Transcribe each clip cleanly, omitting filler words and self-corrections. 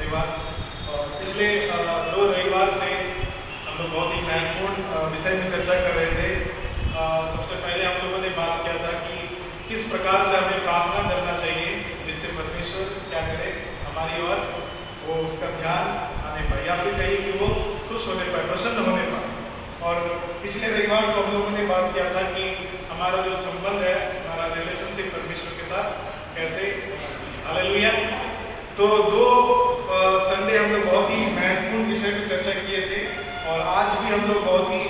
धन्यवाद। और पिछले 2 रविवार से हम लोग बहुत ही महत्वपूर्ण विषय में चर्चा कर रहे थे। सबसे पहले हम लोगों ने बात किया था कि किस प्रकार से हमें प्रार्थना करना चाहिए जिससे परमेश्वर क्या करे हमारी ओर वो उसका ध्यान आने पाए, या फिर कहीं कि वो खुश होने पाए, प्रसन्न होने पाए। और पिछले रविवार को हम लोगों ने बात किया था कि हमारा जो संबंध है, हमारा रिलेशनशिप परमेश्वर के साथ कैसे होना चाहिए। हालेलुया। तो 2 संडे हम लोग बहुत ही महत्वपूर्ण विषय पर चर्चा किए थे और आज भी हम लोग बहुत ही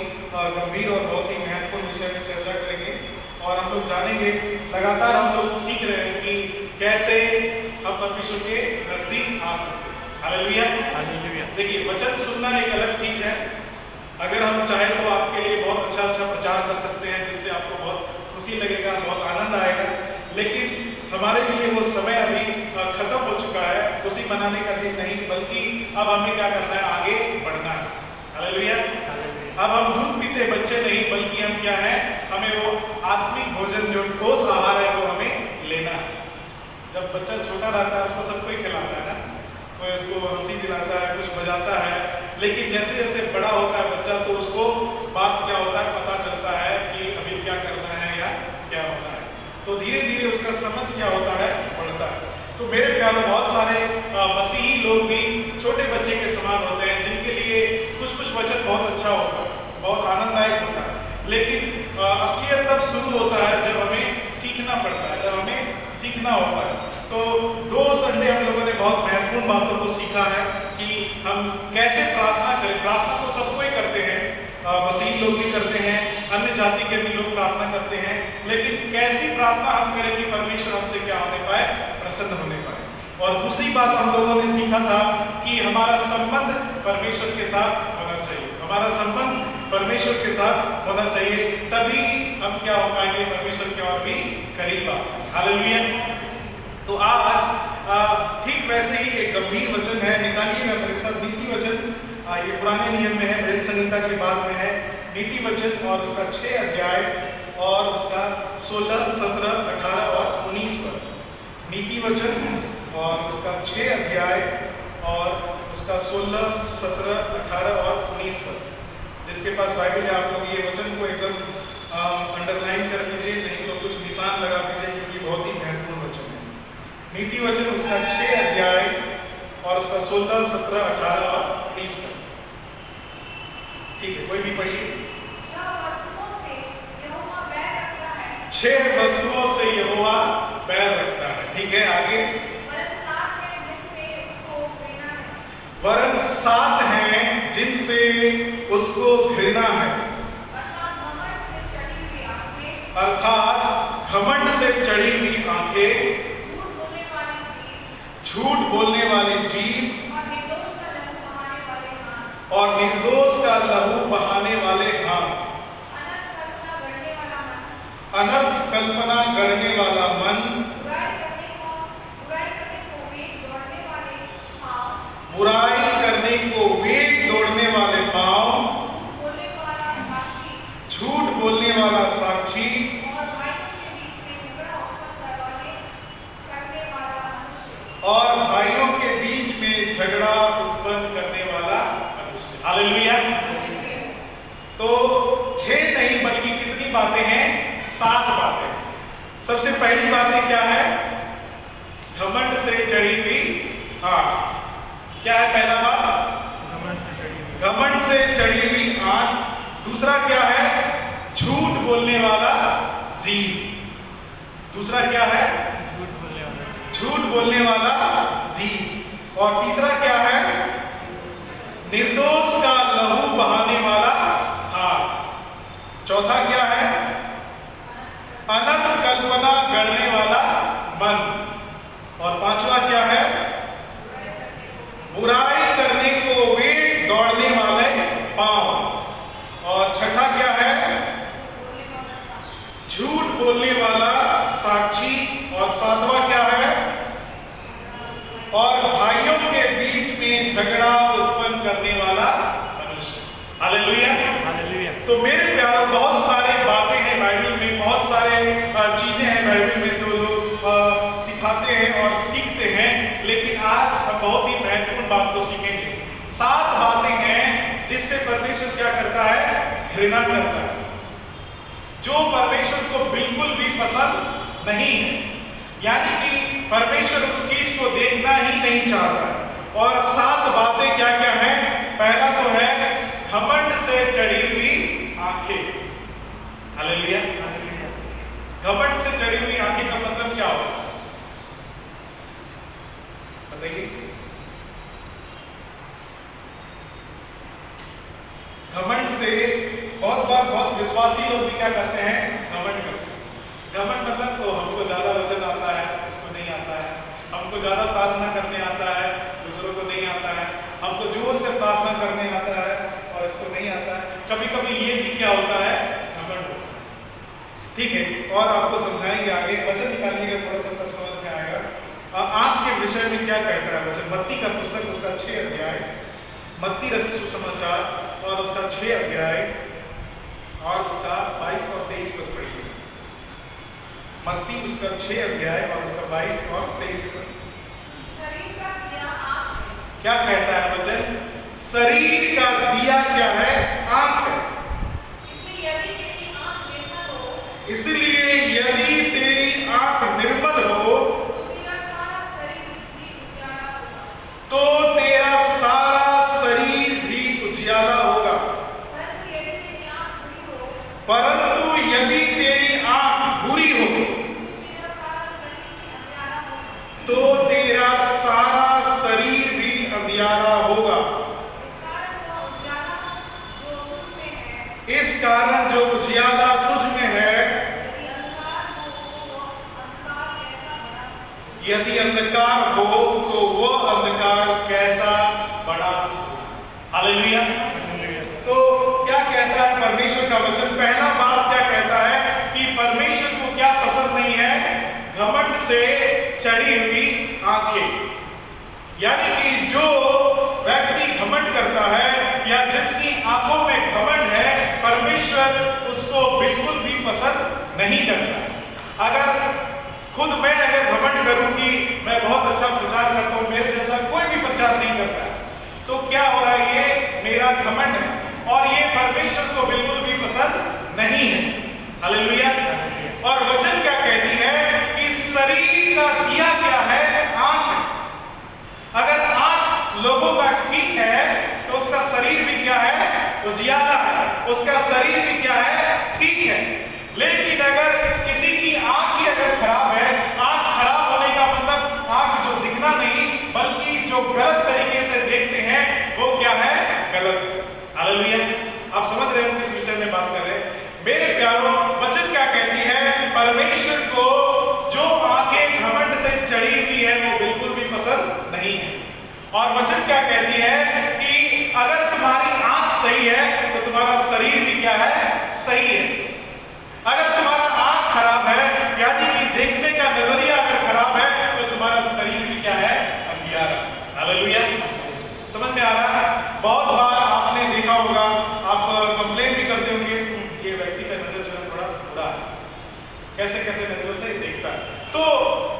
गंभीर और बहुत ही महत्वपूर्ण विषय पर चर्चा करेंगे। और हम लोग जानेंगे, लगातार हम लोग सीख रहे हैं कि कैसे हम परमेश्वर के नजदीक आ सकते हैं। हालेलुया। हालेलुया। देखिए, वचन सुनना एक अलग चीज है। अगर हम चाहें तो आपके लिए बहुत अच्छा प्रचार कर सकते हैं जिससे आपको बहुत खुशी लगेगा, बहुत आनंद आएगा, लेकिन हमारे लिए वो समय अभी खत्म हो चुका है। खुशी मनाने का दिन नहीं, बल्कि अब हमें क्या करना है, आगे बढ़ना है। हालेलुया। अब हम दूध पीते बच्चे नहीं, बल्कि हम क्या है, हमें वो आत्मिक भोजन जो ठोस आहार है वो हमें लेना है। जब बच्चा छोटा रहता है उसको सब कोई खिलाता है ना, कोई उसको हंसी दिलाता है, कुछ बजाता है, लेकिन जैसे जैसे बड़ा होता है बच्चा तो उसको बात क्या होता है पता चलता है कि अभी क्या करना है या क्या होना है। तो धीरे धीरे उसका समझ क्या होता है, बढ़ता है। तो मेरे प्यार में बहुत सारे मसीही लोग भी छोटे बच्चे के समान होते हैं जिनके लिए कुछ वचन बहुत अच्छा होता है, बहुत आनंददायक होता है, लेकिन असलियत तब शुरू होता है जब हमें सीखना पड़ता है, जब हमें सीखना होता है। तो 2 संडे हम लोगों ने बहुत महत्वपूर्ण बातों को सीखा है कि हम कैसे प्रार्थना करें। प्रार्थना तो सब कोई करते हैं, मसीही लोग भी करते हैं, अन्य जाति के भी लोग प्रार्थना करते हैं, लेकिन कैसी प्रार्थना हम करें कि परमेश्वर हमसे क्या होने पाए, प्रसन्न होने पाए। और दूसरी बात हम लोगों ने सीखा था कि हमारा संबंध परमेश्वर के साथ होना चाहिए। हमारा संबंध परमेश्वर के साथ होना चाहिए, तभी हम क्या हो पाएंगे, परमेश्वर के और भी करीब आ पाएंगे। हालेलुया। तो आज ठीक वैसे ही एक गंभीर वचन है, निकालिएगा मेरे साथ नीति वचन। ये पुराने नियम में है, भजन संहिता के बाद में है नीति वचन, और उसका 6 अध्याय और उसका 16, 17, 18 और 19 पर। नीति वचन और उसका 6 अध्याय और उसका 16, 17, 18 और 19 पर। जिसके पास बाइबल है आप लोग ये वचन को एकदम अंडरलाइन कर दीजिए, नहीं तो कुछ निशान लगा दीजिए, क्योंकि बहुत ही महत्वपूर्ण वचन है। नीति वचन उसका 6 अध्याय और उसका 16, 17, 18 और 19 पर। ठीक है, कोई भी पढ़िए। 6 वस्तुओं से यहोवा बैर रखता है। 6 वस्तुओं से यहोवा बैर रखता है। ठीक है, आगे। वरन 7 हैं जिनसे उसको घृणा है। वरन 7 हैं जिनसे उसको घृणा है। अर्थात घमंड से चढ़ी हुई आंखें। अर्थात घमंड से चढ़ी हुई आंखें। झूठ बोलने वाली जीभ। झूठ बोलने वाली जीभ। और निर्दोष का लहू बहाने वाले हाथ। और निर्दोष का लहू बहाने वाले हाथ। अनर्थ कल्पना गढ़ने वाला मन। अनर्थ कल्पना गढ़ने वाला मन। बुराई करने को वेग दौड़ने वाले पाँव। बुराई करने को वेग दौड़ने वाले पांव। झूठ बोलने वाला साक्षी। झूठ बोलने वाला साक्षी। और भाइयों के बीच में झगड़ा उत्पन्न करने वाला मनुष्य। हालेलुया। तो 6 नहीं बल्कि कितनी बातें हैं, 7 बातें। सबसे पहली बातें क्या है, घमंड से चढ़ी हुई आंख। क्या है पहला बात, घमंड से चढ़ी हुई आंख। दूसरा क्या है, झूठ बोलने वाला जीभ। दूसरा क्या है, झूठ बोलने वाला जीभ। और तीसरा क्या है, निर्दोष का लहू बहाने वाला हाथ। चौथा क्या है, अनर्थ कल्पना गढ़ने वाला मन। और पांचवा क्या है, बुराई करने को वेग दौड़ने वाले पांव। और छठा क्या है, झूठ बोलने वाला साक्षी। और 7वां क्या है, और भाइयों के बीच में झगड़ा उत्पन्न करने वाला मनुष्य। हालेलुया। हालेलुया। तो मेरे प्यारों, बहुत सारे बातें हैं बाइबल में, बहुत सारे चीजें हैं बाइबल में जो लोग सिखाते हैं और सीखते हैं, लेकिन आज हम बहुत ही महत्वपूर्ण बात को सीखेंगे। 7 बातें हैं जिससे परमेश्वर क्या करता है, घृणा करता है, जो परमेश्वर को बिल्कुल भी पसंद नहीं है, यानी कि परमेश्वर उस चीज को देखना ही नहीं चाहता। और 7 बातें क्या क्या हैं? पहला तो है घमंड से चढ़ी हुई आंखें। हालेलुया। घमंड से चढ़ी हुई आंखें का मतलब क्या होगा बताइए? घमंड से बहुत बार बहुत विश्वासी लोग भी क्या करते हैं, घमंड करते हैं। घमंड मतलब तो हमको ज्यादा वचन आता है, इसको नहीं आता है, हमको ज्यादा प्रार्थना करने आता है, दूसरों को नहीं आता है, हमको जोर से प्रार्थना करने आता है और इसको नहीं आता है। कभी कभी ये भी क्या होता है, घमंड होता है। ठीक है, और आपको समझाएंगे आगे, वचन निकालिएगा थोड़ा सा तब समझ में आएगा। आंख के विषय में क्या कहता है वचन? मत्ती का पुस्तक उसका 6 अध्याय, मत्ती रचित सुसमाचार और उसका 6 अध्याय और उसका 22 और 23 पद पढ़िए। मत्ती उसका 6 अध्याय और उसका 22 और 23 पद। शरीर का दिया आँख है। क्या कहता है वचन? शरीर का दिया क्या है? आंख है। इसलिए यदि तेरी आँख निर्मल हो, तो तेरा सारा शरीर भी उजियाला होगा। परंतु यदि तेरी आँख बुरी हो, तो तेरा सारा शरीर भी अंधियारा होगा। इस कारण जो उजियाला तुझ में है, यदि अंधकार हो तो वह अंधकार कैसा बड़ा। हालेलुया। तो क्या कहता है परमेश्वर का वचन? पहला बात क्या कहता है कि परमेश्वर को क्या पसंद नहीं है? घमंड से चढ़ी हुई आंखें। यानी कि जो व्यक्ति घमंड करता है या जिसकी आंखों में घमंड है, परमेश्वर उसको बिल्कुल भी पसंद नहीं करता। अगर खुद मैं अगर घमंड करूं कि मैं बहुत अच्छा प्रचार करता हूं, मेरे जैसा कोई भी प्रचार नहीं करता है, तो क्या हो रहा है? ये मेरा घमंड है और ये परमेश्वर को बिल्कुल भी पसंद नहीं है। हालेलुया। और वचन क्या कहती है कि शरीर का दिया क्या है? आंख है। अगर आंख लोगों का ठीक है तो उसका शरीर भी क्या है? उजियाला है, उसका शरीर भी क्या है? ठीक है। लेकिन अगर किसी की आंख ही अगर खराब है, आंख खराब होने का मतलब आंख जो दिखना नहीं बल्कि जो गलत तरीके से देखते हैं वो क्या है? गलत। हालेलुया। आप समझ रहे हो किस विषय में बात कर रहे हैं? मेरे प्यारों, वचन क्या कहती है? परमेश्वर को जो आंखें घमंड से चढ़ी हुई है वो बिल्कुल भी पसंद नहीं है। और वचन क्या कहती है कि अगर तुम्हारी आंख सही है तो तुम्हारा शरीर भी क्या है? सही है। अगर तुम्हारा आंख खराब है, यानी कि देखने का नजरिया अगर खराब है, तो तुम्हारा शरीर भी क्या है? अंधियारा। हालेलुया। समझ में आ रहा है? बहुत बार आपने देखा होगा, आप कंप्लेन भी करते होंगे, ये व्यक्ति का नजर जो है थोड़ा बुरा है, कैसे कैसे नजरों से देखता है। तो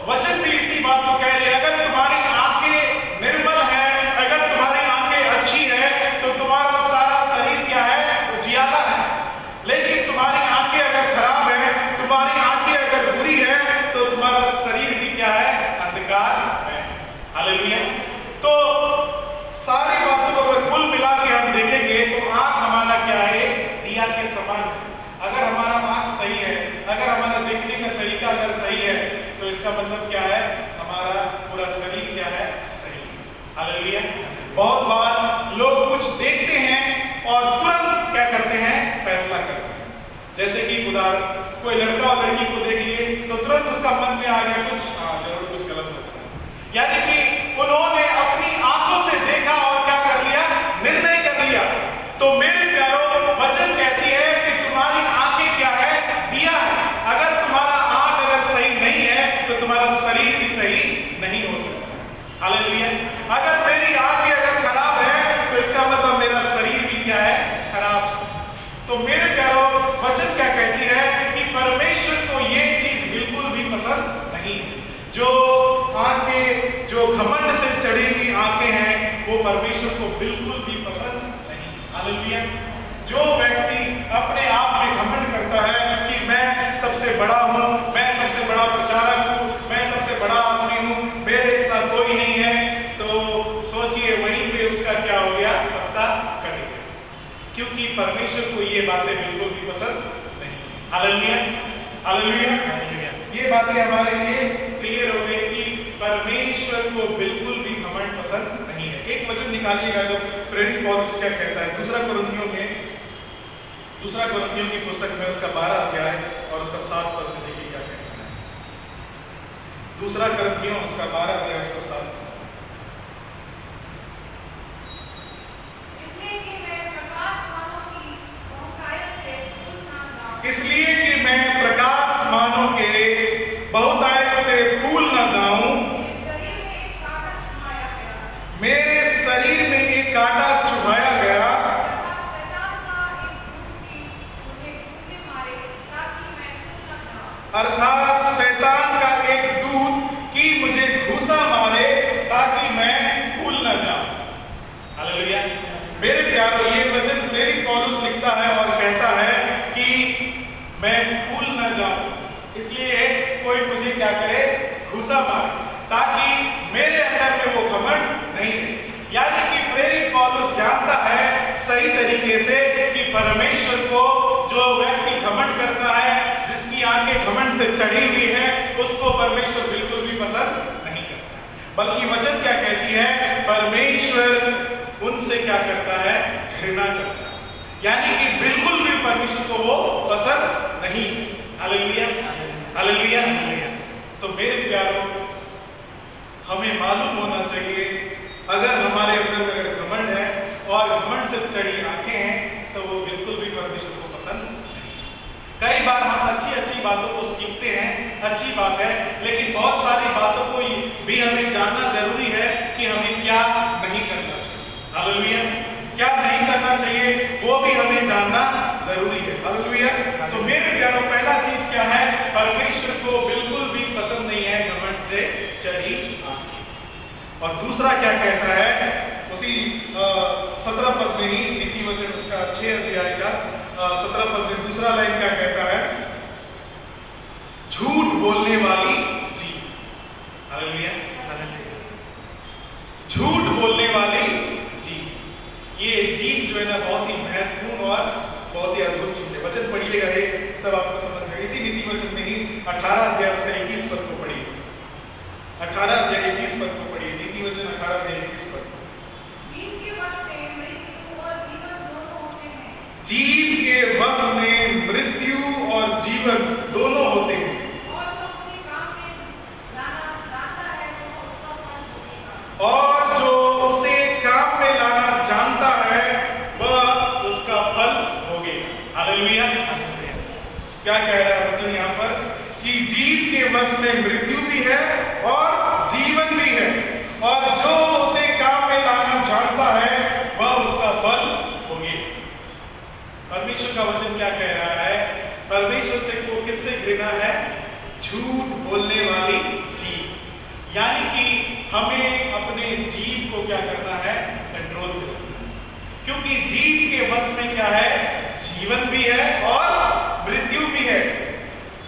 वचन भी इसी बात को कह रही है, अगर तुम्हारी आंखें निर्मल है, अगर तुम्हारी आंखें अच्छी है, तो तुम्हारा सारा शरीर क्या है? उजियाला है। लेकिन तुम्हारी आंखें अगर खराब है, तुम्हारी आंखें अगर बुरी है, तो तुम्हारा शरीर भी क्या है? अंधकार है। हालेलुया। तो सारी बातों को अगर कुल मिला के हम देखेंगे तो आंख हमारा क्या है? दिया के समान। अगर हमारा आंख सही है, अगर हमारा देखने का तरीका अगर सही है, तो इसका मतलब क्या है? हमारा पूरा शरीर क्या है? सही। हालेलुया। बहुत बार लोग कुछ देखते हैं और तुरंत क्या करते हैं? फैसला करते हैं। जैसे कि उदाहरण, कोई लड़का और लड़की को देख लिए तो तुरंत उसका मन में आ गया कुछ, जरूर कुछ गलत होता है। यानी कि उन्होंने अपनी आंखों से देखा और क्या कर लिया? निर्णय कर लिया। तो मेरे प्यारों, वचन कहती है कि तुम्हारी आंखें क्या है? दिया है। अगर तुम्हारा आंख अगर सही नहीं है तो तुम्हारा शरीर भी सही नहीं हो सकता। हालेलुया। अगर मेरी आंखें अगर खराब है तो इसका मतलब मेरा शरीर भी क्या है? खराब। तो मेरे प्यारों, वचन क्या कहती है कि परमेश्वर को ये चीज बिल्कुल भी पसंद नहीं। जो आंखें, जो घमंड से चढ़ी हुई आंखें हैं, वो परमेश्वर को बिल्कुल भी पसंद नहीं। हालेलुया। जो व्यक्ति अपने आप में घमंड करता है कि मैं सबसे बड़ा हूँ, मैं सबसे बड़ा प्रचारक हूँ, मैं सबसे बड़ा आदमी हूँ, मेरे इतना कोई नहीं है, तो सोचिए वहीं पे उसका क्या हो गया, पत्ता कट गया, क्योंकि परमेश्वर को ये बातें बिल्कुल भी पसंद नहीं। Hallelujah, hallelujah. ये बातें हमारे लिए क्लियर हो गई कि परमेश्वर को बिल्कुल भी घमंड पसंद नहीं है। एक वचन निकालिएगा जब प्रेरित पौलुस क्या कहता है, दूसरा कुरिन्थियों की पुस्तक में उसका 12 अध्याय और उसका 7 पद में देखिए क्या कहता है। दूसरा कुरिन्थियों उसका 12 अध्याय उसका 7 पद। इसलिए कि मैं प्रकाशमानों की बहुतायत से भूल ना जाऊं। इसलिए कि मैं प्रकाशमानों के बहुतायत से भूल न जाऊं। मेरे शरीर में एक कांटा चुभाया मेरे शरीर में एक कांटा चुभाया गया। गया, अर्थात शैतान का एक दूत कि मुझे घूसे मारे ताकि मैं भूल अर्थात शैतान का एक दूत कि मुझे भूल न जाऊं। न जाऊं। हालेलुया। मेरे प्यारो, ये वचन प्रेरित पौलुस लिखता है और कहता है कि मैं भूल न जाऊं, इसलिए कोई मुझे क्या करे, घूसा मारे, ताकि मेरे अंदर में वो घमंड नहीं रहे। यानी कि प्रेरित पौलुस जानता है सही तरीके से कि परमेश्वर को जो व्यक्ति घमंड करता है, जिसकी आंखें घमंड से चढ़ी हुई है, उसको परमेश्वर बिल्कुल भी पसंद नहीं करता। बल्कि वचन क्या कहती है, परमेश्वर उनसे क्या करता है, घृणा करता है। यानी कि बिल्कुल भी परमेश्वर को वो पसंद नहीं। Hallelujah, hallelujah. तो मेरे प्यारों, हमें मालूम होना चाहिए, अगर हमारे अंदर में अगर घमंड है और घमंड से चढ़ी आंखें हैं, तो वो बिल्कुल भी परमेश्वर को पसंद नहीं। कई बार हम अच्छी बातों को सीखते हैं, अच्छी बात है, लेकिन बहुत सारी बातों को भी हमें जानना जरूरी है कि हमें क्या नहीं करना चाहिए। हालेलुया। क्या नहीं करना चाहिए वो भी हमें जानना जरूरी है। हालेलुया। तो मेरे प्यारों, पहला चीज क्या है, परमेश्वर को बिल्कुल भी पसंद नहीं है घमंड से चढ़ी आंखें। और दूसरा क्या कहता है, उसी 17 पद में ही, नीति वचन उसका 6 अध्याय का 17 पद में दूसरा लाइन क्या कहता है, झूठ बोलने वाली जीभ। हालेलुया, झूठ बोलने वाली जीभ। ये जीभ जो है ना, बहुत ही महत्वपूर्ण और बहुत ही अद्भुत चीज है। वचन पढ़िएगा एक, तब आपको समझ में। इसी नीति वचन में ही 18 अध्याय उसका 21 पद को पढ़िए। 18 अध्याय 21 पद को पढ़िए। नीति वचन 18 अध्याय 21 पद। जीभ के वश में मृत्यु और जीवन दोनों होते हैं। जीभ के वश में मृत्यु और जीवन दोनों होते हैं। और जो उसे काम में लाना जानता है वो उसका फल भोगेगा। और जो उसे काम में लाना जानता है वह उसका फल भोगेगा। हालेलुया। क्या कह रहा है वचन यहाँ पर, कि जीभ के वश में मृत्यु भी है और जीवन भी है, और जो उसे काम में लाना जानता है वह उसका फल भोगेगा। परमेश्वर का वचन क्या कह रहा है, परमेश्वर से को किससे घृणा है, झूठ बोलने वाली जीभ। यानी कि हमें अपने जीभ को क्या करना है, कंट्रोल करना है, क्योंकि जीभ के वश में क्या है, जीवन भी है और मृत्यु भी है।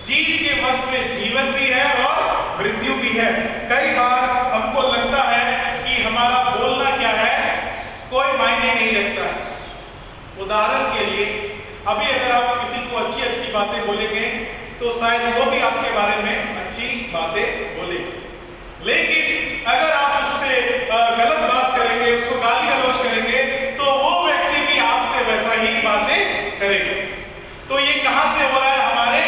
जीभ के वश में जीवन भी है और मृत्यु भी है। कई बार हमको लगता है कि हमारा बोलना क्या है, कोई मायने नहीं रखता है। उदाहरण के लिए, अभी अगर आप किसी को अच्छी बातें बोलेंगे तो शायद वो भी आपके बारे में अच्छी बातें बोलेंगे, लेकिन अगर आप उससे गलत बात करेंगे, उसको गाली गलौज करेंगे, तो वो व्यक्ति भी आपसे वैसा ही बातें करेगा। तो ये कहां से हो रहा है, हमारे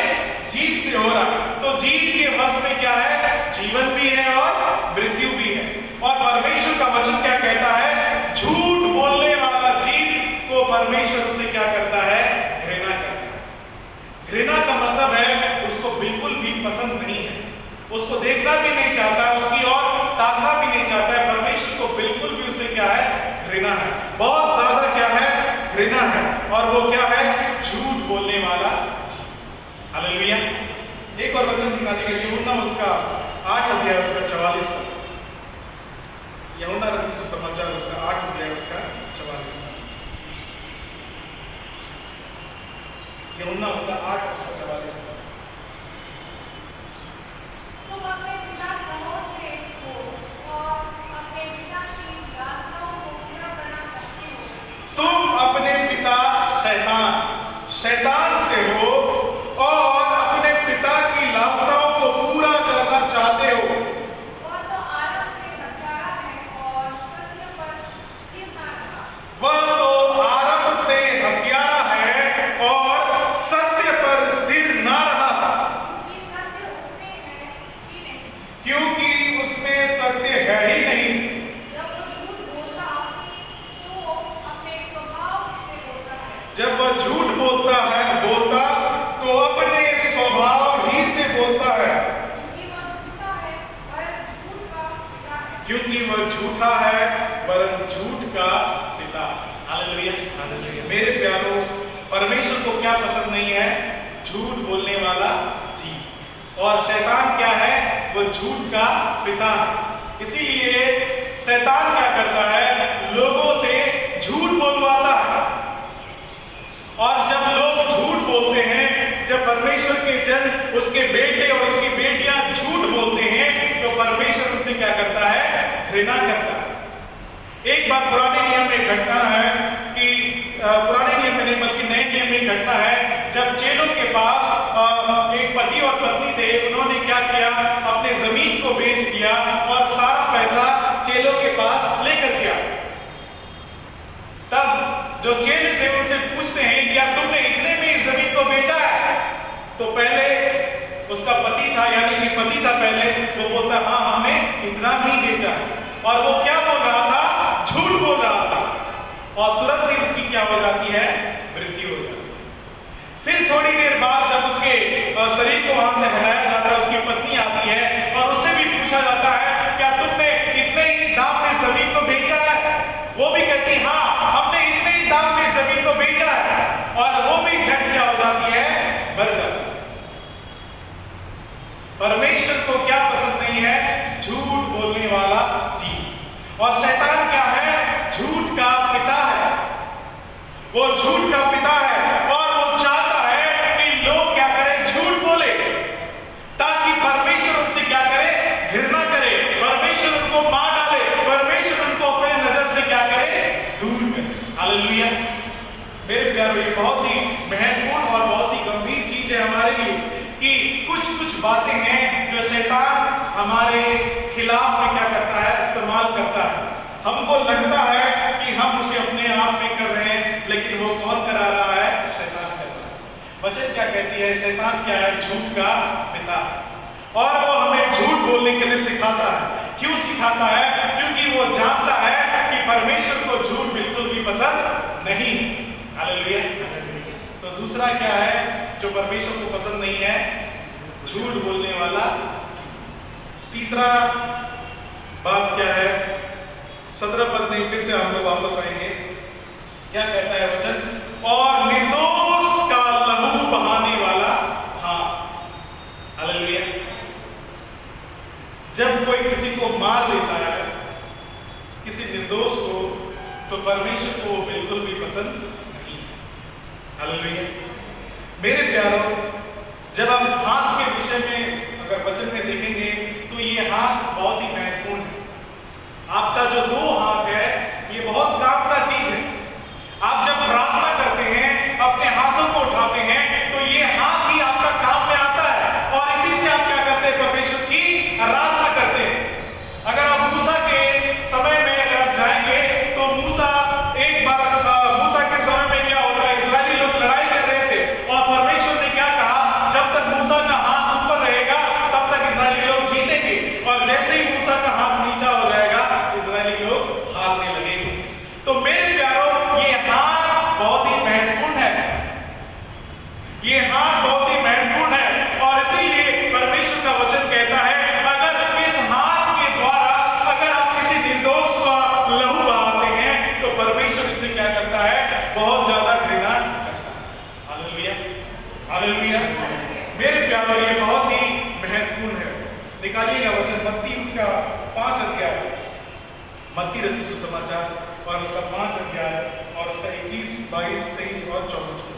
जीभ से हो रहा है। तो जीभ के वश में क्या है, जीवन भी है और मृत्यु भी है। और परमेश्वर का वचन क्या कहता है, झूठ बोलने वाला जीभ को परमेश्वर उसे क्या करता है, घृणा करता है। घृणा का मतलब है उसको बिल्कुल भी पसंद नहीं है, उसको देखना भी नहीं चाहता है, उसकी ओर ताकना भी नहीं चाहता है। परमेश्वर को बिल्कुल भी उसे क्या है, घृणा है, बहुत ज्यादा क्या है, घृणा है। और वो क्या है, झूठ बोलने वाला जीभ। हालेलुया। एक और वचन निकालिएगा, यूहन्ना उसका 8 अध्याय उसका 44 पद। यूहन्ना रचित सुसमाचार उसका ढूंढना उसका 8 और उसका 44 में। तुम अपने पिता समूह से हो और अपने पिता की लालसाओं को पूरा करना चाहते हो। तुम अपने पिता शैतान से हो और अपने पिता की लालसाओं को पूरा करना चाहते हो। वह तो आरंभ से हत्यारा है और सत्य पर स्थिर न रहा। वह तो आरंभ से हत्यारा है और सत्य पर स्थिर न रहा, क्योंकि सत्य है ही नहीं। जब वो झूठ बोलता तो अपने स्वभाव से बोलता है। जब वह झूठ बोलता तो अपने स्वभाव ही से बोलता है। क्योंकि वह झूठा है वरन झूठ का पिता। Hallelujah, hallelujah. मेरे प्यारों, परमेश्वर को क्या पसंद नहीं है? झूठ बोलने वाला जीव। और शैतान क्या है? वो झूठ का पिता है। इसीलिए शैतान क्या करता है? लोगों से झूठ बोलवाता है। और जब लोग झूठ बोलते हैं, जब परमेश्वर के जन, उसके बेटे और उसकी बेटियां झूठ बोलते हैं, तो परमेश्वर उनसे क्या करता है? घृणा करता है। एक बार पुराने नियम में घटना है कि पुराने नियम में नहीं बल्कि नए नियम में घटना है, जब चेलों के पास एक पति और पत्नी थे, उन्होंने क्या किया? अपने जमीन को बेच दिया और सारा पैसा चेलों के पास लेकर गया। तब जो चेल थे उनसे पूछते हैं, क्या तुमने इतने में इस जमीन को बेचा है? तो पहले उसका पति था, यानी कि पति था पहले, वो बोलता हाँ हमने इतना ही बेचा है। और वो क्या बोल रहा था? झूठ बोल रहा था। और तुरंत ही उसकी क्या हो जाती है? मृत्यु हो जाती है। फिर थोड़ी देर बाद जब उसके शरीर को वहां से हटाया जाता है, उसकी पत्नी आती है और उससे भी पूछा जाता है, क्या तुमने इतने ही दाम में जमीन को बेचा है? वो भी कहती हाँ हमने इतने ही दाम में जमीन को बेचा है। और वो भी झट क्या हो जाती है? मर जाती है। परमेश्वर को क्या पसंद नहीं है? झूठ बोलने वाला जीव। और शैतान क्या है? झूठ का पिता है। वो झूठ का पिता है और वो चाहता है कि लोग क्या करें? झूठ बोले, ताकि परमेश्वर उनसे क्या करे? घृणा करे, परमेश्वर उनको मार डाले, परमेश्वर उनको अपने नजर से क्या करे? दूर करे। हालेलुया। मेरे प्यारे, ये बहुत ही महत्वपूर्ण और बहुत ही गंभीर चीज है हमारे लिए कि कुछ कुछ बातें हैं जो शैतान हमारे खिलाफ में क्या करता है? इस्तेमाल करता है। हमको लगता है कि हम उसे अपने आप में कर रहे हैं, लेकिन वो कौन करा रहा है? शैतान कर रहा है। वचन क्या कहती है? शैतान क्या है? झूठ का पिता। और वो हमें झूठ बोलने के लिए सिखाता है। क्यों सिखाता है? क्योंकि वो जानता है कि परमेश्वर को झूठ बिल्कुल भी पसंद नहीं। हालेलुया। तो दूसरा क्या है जो परमेश्वर को पसंद नहीं है? झूठ बोलने वाला। तीसरा बात क्या है? 17 पद में फिर से हम लोग वापस आएंगे। क्या कहता है वचन? और निर्दोष का लहू बहाने वाला हाथ। हालेलुया। जब कोई किसी को मार देता है, किसी निर्दोष को, तो परमेश्वर को बिल्कुल भी पसंद नहीं। हालेलुया। मेरे प्यारों, जब हम हाथ के विषय में अगर वचन में देखेंगे तो ये हाथ बहुत ही महत्वपूर्ण है। आपका जो 2 हाथ है ये बहुत काम का चीज है। आप जब प्रार्थना करते हैं, अपने हाथों को उठाते हैं, तो ये हाथ ही आपका काम में आता है और इसी से आप क्या करते हैं? परमेश्वर की आराधना करते हैं। अगर आप मूसा के समय में अगर आप जाएंगे तो मूसा के समय में क्या होता है? इस्राएली लोग लड़ाई कर रहे थे और परमेश्वर ने क्या कहा? जब तक मूसा का हाथ ऊपर रहेगा तब तक इस्राएली लोग जीतेंगे, और जैसे ही मूसा का हाथ नीचा हो जाएगा इस्राएली लोग हारने लगेंगे। तो मेरे प्यारों, ये हाथ बहुत ही महत्वपूर्ण है। ये हाथ बहुत ही महत्वपूर्ण है और इसीलिए परमेश्वर का वचन कहता है, अगर इस हाथ के द्वारा अगर आप किसी निर्दोष का लहू बहाते हैं तो परमेश्वर इससे क्या करता है? बहुत ज्यादा घृणा करता है। Hallelujah, hallelujah. मेरे प्यारों, ये बहुत ही महत्वपूर्ण है। निकालिएगा वचन मत्ती उसका 5 अध्याय, मत्ती रचित सुसमाचार और उसका 5 अध्याय और उसका 21, 22, 23 और 24।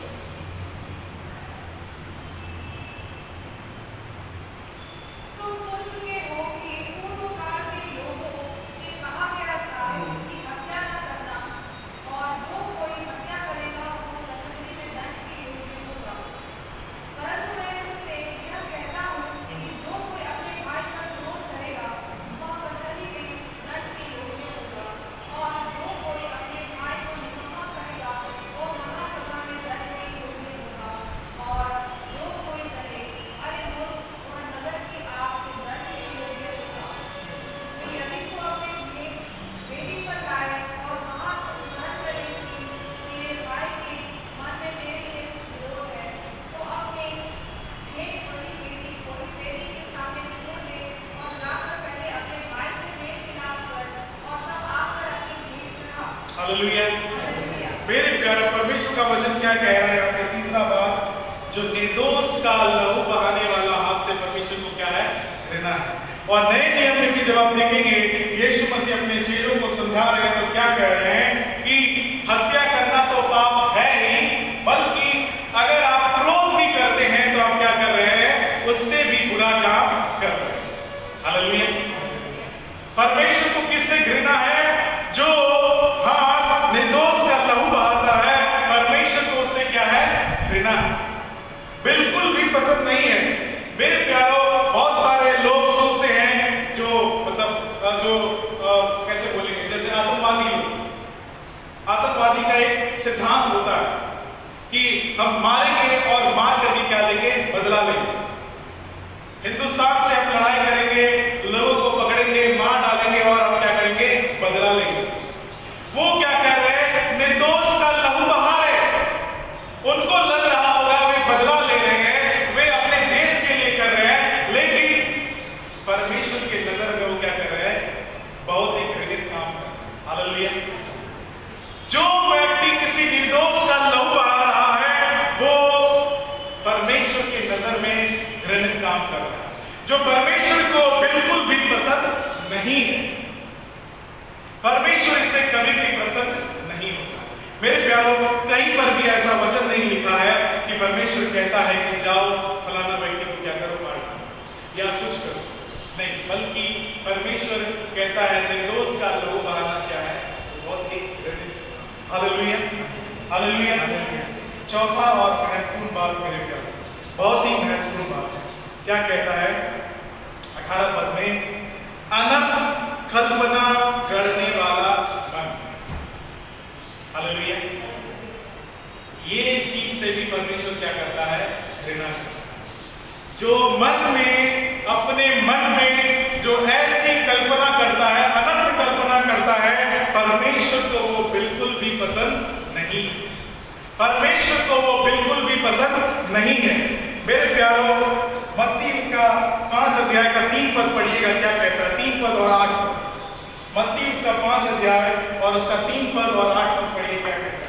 का वचन क्या कह रहा है? यहाँ पे तीसरा बात, जो निर्दोष का लहू बहाने वाला हाथ से परमेश्वर को क्या है? घृणा है। और नए नियम में भी जब आप देखेंगे यीशु मसीह अपने चेलों को समझा रहे हैं तो क्या कह रहे हैं कि हत्या करना तो पाप है ही, बल्कि अगर आप क्रोध भी करते हैं तो आप क्या कर रहे हैं? उससे भी बुरा काम कर रहे हैं। हालेलुया। परमेश्वर को किससे घृणा है? जो हाथ निर्दोष का लहू बहाता है, परमेश्वर को उससे क्या है? घृणा है, बिल्कुल भी पसंद नहीं है। मेरे प्यारों, बहुत सारे लोग सोचते हैं जो कैसे बोलेंगे, जैसे आतंकवादी लोग, आतंकवादी का एक सिद्धांत होता है कि हम मारेंगे और मार करके क्या लेंगे? बदला लेंगे। हिंदुस्तान से हम लड़ाई करेंगे, लोगों को पकड़ेंगे, मार डालेंगे और हम क्या करेंगे? बदला लेंगे। वो क्या कर रहे हैं? निर्दोष का लहू बहा रहे हैं। उनको लग रहा होगा वे बदला ले रहे हैं, वे अपने देश के लिए कर रहे हैं, लेकिन परमेश्वर की नजर में वो क्या कर रहे हैं? बहुत ही घृणित काम कर रहे हैं। हालेलुया। जो व्यक्ति किसी निर्दोष का लहू बहा रहा है वो परमेश्वर की नजर में घृणित काम कर रहा है, जो परमेश्वर को बिल्कुल भी पसंद नहीं है। परमेश्वर इससे कभी भी प्रसन्न नहीं होता। मेरे प्यारों, कहीं पर भी ऐसा वचन नहीं लिखा है कि परमेश्वर कहता है कि जाओ फलाना व्यक्ति को क्या करो? मार दो या कुछ करो, नहीं, बल्कि परमेश्वर कहता है निर्दोष का लहू बहाना क्या है? बहुत ही घृणित। Hallelujah, hallelujah. चौथा और महत्वपूर्ण बात मेरे प्यारों, बहुत ही महत्वपूर्ण बात है। क्या कहता है 18 पद में? अनर्थ कल्पना करने वाला मन। हालेलुया। ये चीज से भी परमेश्वर क्या करता है? घृणा। जो मन में, अपने मन में जो ऐसी कल्पना करता है, अनर्थ कल्पना करता है, परमेश्वर को वो बिल्कुल भी पसंद नहीं। परमेश्वर को वो बिल्कुल भी पसंद नहीं है। मेरे प्यारों, मत्ती उसका 5 अध्याय का 3 पद पढ़िएगा, क्या कहता है? 3 पद और 8 पद। मत्ती उसका 5 अध्याय और उसका 3 पद और 8 पद पढ़िए, क्या कहता है?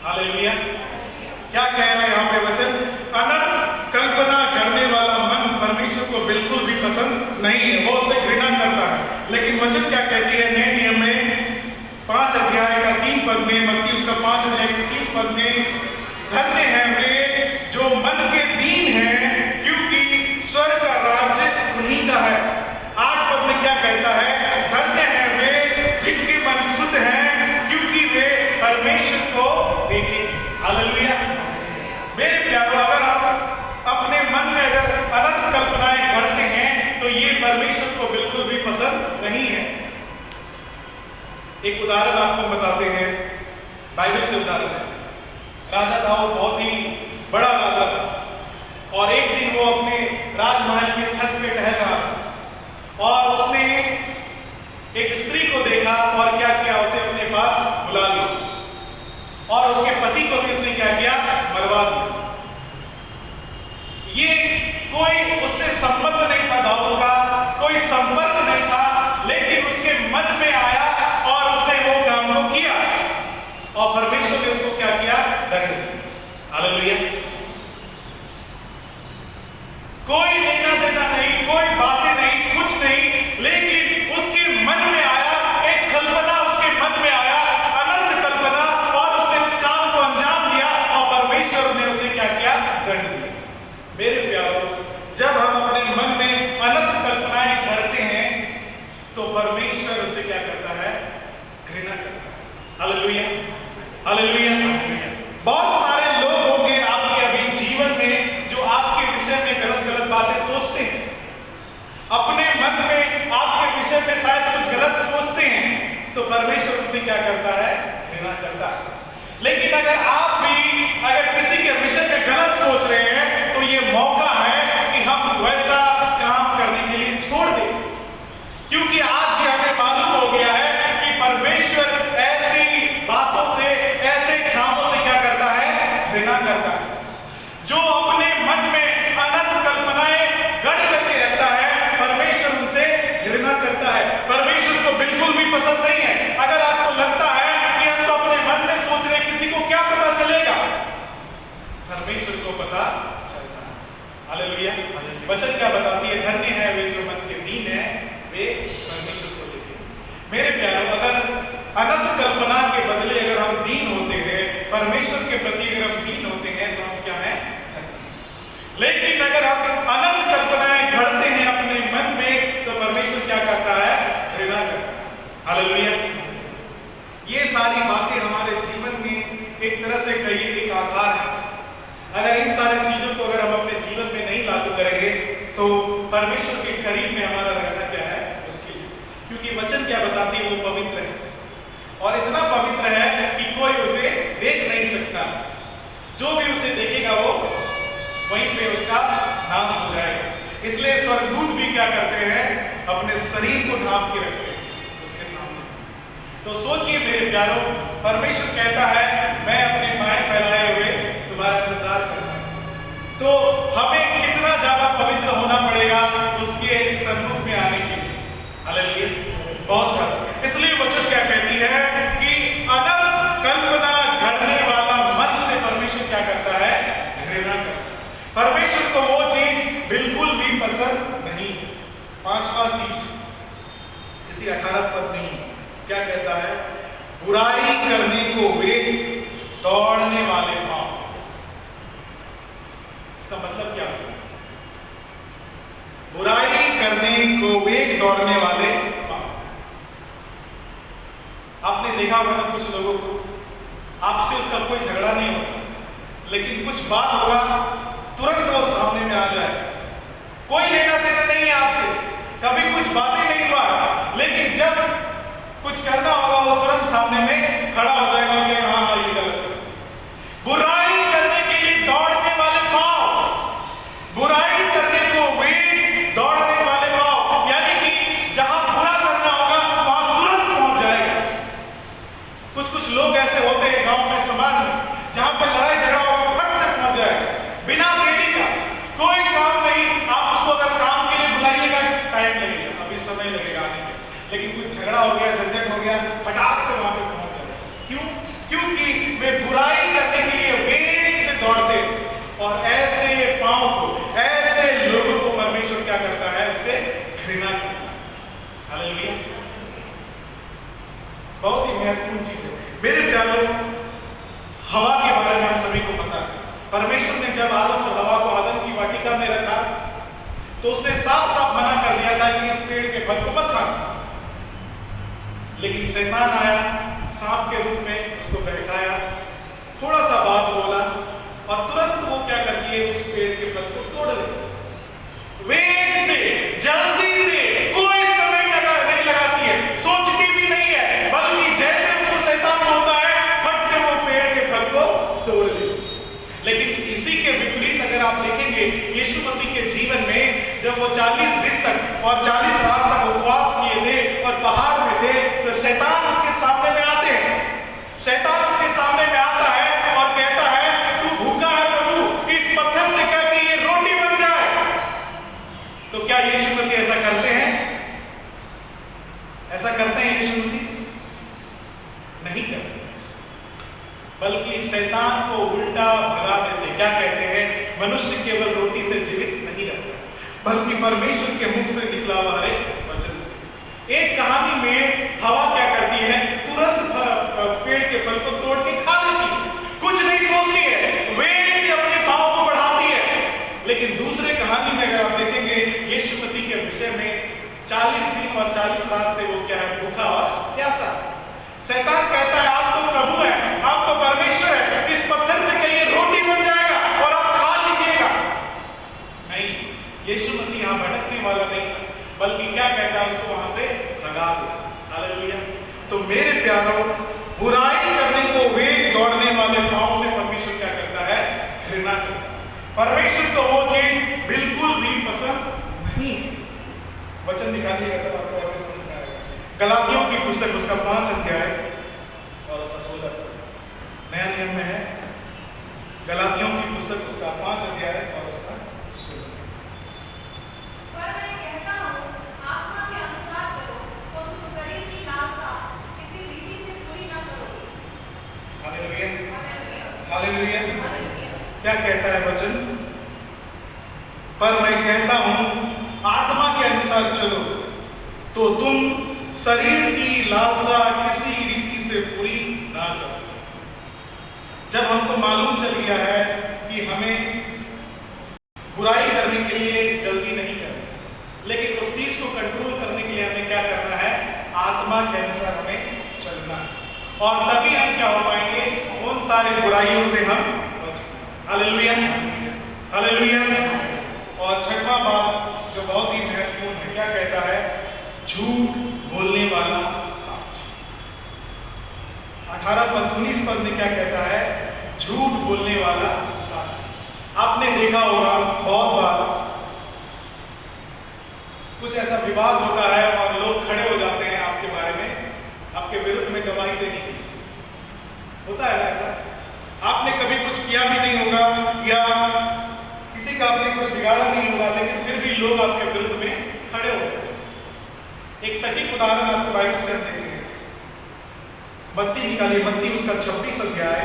हालेलुया। क्या कह रहा है यहाँ पे वचन? अनर्थ कल्पना करने वाला मन परमेश्वर को बिल्कुल भी पसंद नहीं है, वो उससे घृणा करता है। लेकिन वचन क्या कहती है नए नियम में 5 अध्याय का 3 पद में, मत्ती उसका 5 अध्याय के 3 पद में, धन्य है वे जो मन के दीन हैं, क्योंकि स्वर्ग का राज्य उन्हीं का है। 8 पद में क्या कहता है? धन्य है वे जिनके मन शुद्ध हैं, क्योंकि वे परमेश्वर को देखेंगे। हालेलुया। मेरे प्यारों, अगर आप अपने मन में अगर अनर्थ कल्पनाएं करते हैं तो ये परमेश्वर को बिल्कुल भी पसंद नहीं है। एक उदाहरण आपको बताते हैं, बाइबल से उदाहरण है। राजा दाऊद बहुत ही बड़ा राजा था और एक दिन वो अपने राजमहल के छत पे टहल रहा था और उसने एक स्त्री को देखा और क्या किया? उसे अपने पास बुला लिया और उसके पति को भी उसने क्या किया? मरवा दिया। ये कोई उससे संबंध नहीं था, दाऊद का कोई संपर्क नहीं था, लेकिन उसके मन में आया और उसने वो काम को किया और परमेश्वर ने उसको क्या किया? दंड दिया। हालेलुया। कोई लेना देना नहीं, कोई बातें नहीं, कुछ नहीं, लेकिन उसके मन में आया, एक कल्पना उसके मन में आया, अनंत कल्पना, और उसने उस काम को अंजाम दिया और परमेश्वर ने उसे क्या किया? दंड दिया। मेरे प्यारों, जब हम अपने मन में अनंत कल्पनाएं करते हैं तो परमेश्वर उसे क्या करता है? घृणा करता है। Hallelujah, hallelujah. बहुत सारे लोग होंगे आपके अभी जीवन में जो आपके विषय में गलत गलत बातें सोचते हैं, अपने मन में आपके विषय में शायद कुछ गलत सोचते हैं, तो परमेश्वर उसे क्या करता है? घृणा करता है। लेकिन अगर आप भी अगर किसी के विषय में गलत सोच रहे हैं तो ये मौका है कि हम वैसा काम करने के लिए छोड़ दें, क्योंकि आज ये हमें मालूम हो गया है कि परमेश्वर ऐसी बातों से, ऐसे कामों से क्या करता है? घृणा करता है। जो अपने मन में अनंत कल्पना दीन होते हैं, परमेश्वर के प्रति अगर हम दीन होते हैं तो हम क्या है? लेकिन अगर हम अनंत कल्पनाएं गढ़ते हैं अपने मन में तो परमेश्वर क्या करता है? घृणा करता है। हालेलुया। ये सारी बातें हमारे जीवन में एक तरह से कहिए एक आधार है। अगर इन सारी चीजों को अगर हम अपने जीवन में नहीं लागू करेंगे तो परमेश्वर के करीब में हमारा रहना क्या है? मुश्किल। क्योंकि वचन क्या बताती है? वो पवित्र है और इतना पवित्र है कि कोई उसे देख नहीं सकता। जो भी उसे देखेगा वो वहीं पे उसका नाश हो जाएगा। इसलिए स्वर्गदूत भी क्या करते हैं? अपने शरीर को ढांप के रखते हैं उसके सामने। तो सोचिए मेरे प्यारों, परमेश्वर कहता है मैं अपने बाएं फैलाए हुए तुम्हारा इंतजार करता हूं। तो हमें कितना ज्यादा पवित्र होना पड़ेगा उसके सन्मुख में आने के लिए। हालेलुया, बहुत ज्यादा। इसलिए वचन क्या कहती है कि अनंत कल्पना गढ़ने वाला मन से परमेश्वर क्या करता है? घृणा करता है। परमेश्वर को वो चीज बिल्कुल भी पसंद नहीं। पांचवा चीज इसी 18 पद में क्या कहता है? बुराई करने को वेग दौड़ने वाले पांव। इसका मतलब क्या है? बुराई करने को वेग दौड़ने वाले पांव। आपने देखा होगा कुछ लोगों को, आपसे उसका कोई झगड़ा नहीं होगा, लेकिन कुछ बात होगा तुरंत वो सामने में आ जाए। कोई लेना देना नहीं है आपसे, कभी कुछ बातें नहीं हुआ, लेकिन जब कुछ करना होगा वो तुरंत सामने में खड़ा हो जाएगा कि हाँ हाँ ये गलत है। बुराई करने के लिए दौड़ने वाले पांव, बुराई करने को वेग दौड़ने वाले पांव, यानी कि जहां बुरा करना होगा वहां तुरंत पहुंच जाएगा। कुछ लोग ऐसे होते हैं गांव में, समाज में, जहां पर लड़ाई झगड़ा होगा फट से पहुंच जाएगा बिना देरी का। कोई काम नहीं, आप उसको अगर काम के लिए बुलाइएगा टाइम लगेगा, अभी समय लगेगा आने में, लेकिन कुछ झगड़ा हो गया, झंझट हो गया, फटाक से वहां पे पहुंच जाएगा। क्यों? क्योंकि वे बुराई करने के लिए वेग से दौड़ते हैं। और ऐसे पांव को, ऐसे लोगों को परमेश्वर क्या करता है? उससे घृणा करता है। हालेलुया। बहुत ही महत्वपूर्ण चीज है मेरे प्यारों। हवा के बारे में हम सभी को पता है। परमेश्वर ने जब आदम और हवा को आदम की वाटिका में रखा तो उसने साफ साफ मना कर दिया था कि इस पेड़ के फल को मत खाना। लेकिन शैतान आया सांप के रूप में, उसको बहकाया, थोड़ा सा बात बोला और तुरंत वो क्या करती है? उस पेड़ के फल को तोड़ लेती है। वेग से, जल्दी से, कोई समय नहीं लगाती है, सोचती भी नहीं है, बल्कि जैसे उसको शैतान बोलता है फट से वो पेड़ के फल को तोड़ लेती है। लेकिन इसी के विपरीत अगर आप देखेंगे यीशु मसीह के जीवन में, जब वो 40 दिन तक और 40 रात तक उपवास किए थे और पहाड़ में थे, तो शैतान उसके सामने में आते हैं। शैतान उसके सामने में आता है और कहता है तू भूखा है प्रभु, इस पत्थर से कह कि ये रोटी बन जाए। तो क्या यीशु मसीह ऐसा करते हैं? ऐसा करते हैं यीशु मसीह? नहीं करते, बल्कि शैतान को उल्टा भगा देते। क्या कहते हैं? मनुष्य केवल रोटी से जीवित नहीं रहता, बल्कि परमेश्वर के मुख से निकला हुआ हर एक वचन से। एक कहानी में हवा क्या करती है? तुरंत पेड़ के फल को तोड़ के खा लेती है, कुछ नहीं सोचती है, वेग से अपने पांव को बढ़ाती है। लेकिन दूसरे कहानी में अगर आप देखेंगे यीशु मसीह के विषय में, 40 दिन और 40 रात से वो क्या है? भूखा और प्यासा। शैतान कहता है आप तो प्रभु हैं, आप तो परमेश्वर हैं, इस पत्थर से कहिए रोटी बन जाएगा और आप खा लीजिएगा। नहीं, यीशु मसीह यहाँ भटकने वाला नहीं था, बल्कि क्या कहता है? उसको वहां से भगा दो। हालेलुया। तो मेरे प्यारों, बुराई करने को वेग दौड़ने वाले पांव से परमेश्वर क्या करता है? घृणा करता है। परमेश्वर को वो चीज बिल्कुल भी पसंद नहीं। वचन दिखाइएगा तब आपको और समझ में आएगा। गलातियों की पुस्तक उसका 5 अध्याय और उसका 16 नया नियम में है। गलातियों की पुस्तक उसका 5 अध्याय और उसका 16। पर मैं कहता हूँ आत्मा के अनुसार चलो तो तुम शरीर की लालसा किसी रीति से पूरी न करोगे। Hallelujah, hallelujah, hallelujah. क्या कहता है वचन? पर मैं कहता हूँ आत्मा के अनुसार चलो तो तुम शरीर की लालसा किसी रीति से पूरी ना करो। जब हमको मालूम चल गया है कि हमें बुराई करने के लिए जल्दी नहीं करना, लेकिन उस चीज को कंट्रोल करने के लिए हमें क्या करना है, आत्मा के अनुसार हमें चलना है, और तभी हम क्या हो पाएंगे, उन सारे बुराइयों से हम बच पाएंगे। Hallelujah, hallelujah. और छठवां बात जो बहुत ही महत्वपूर्ण है, क्या कहता है, झूठ बोलने वाला साक्षी। 18-19 पद में क्या कहता है, झूठ बोलने वाला साक्षी। आपने देखा होगा बहुत बार कुछ ऐसा विवाद होता है और लोग खड़े हो जाते हैं आपके बारे में, आपके विरुद्ध में गवाही देने के लिए। होता है ना ऐसा? आपने कभी कुछ किया भी नहीं होगा या किसी का आपने कुछ बिगाड़ा नहीं होगा, लेकिन फिर भी लोग आपके विरुद्ध में खड़े हो जाते हैं। एक सटीक उदाहरण आपको बाइबल से हम देखेंगे। मत्ती निकालिए, मत्ती उसका 26 अध्याय,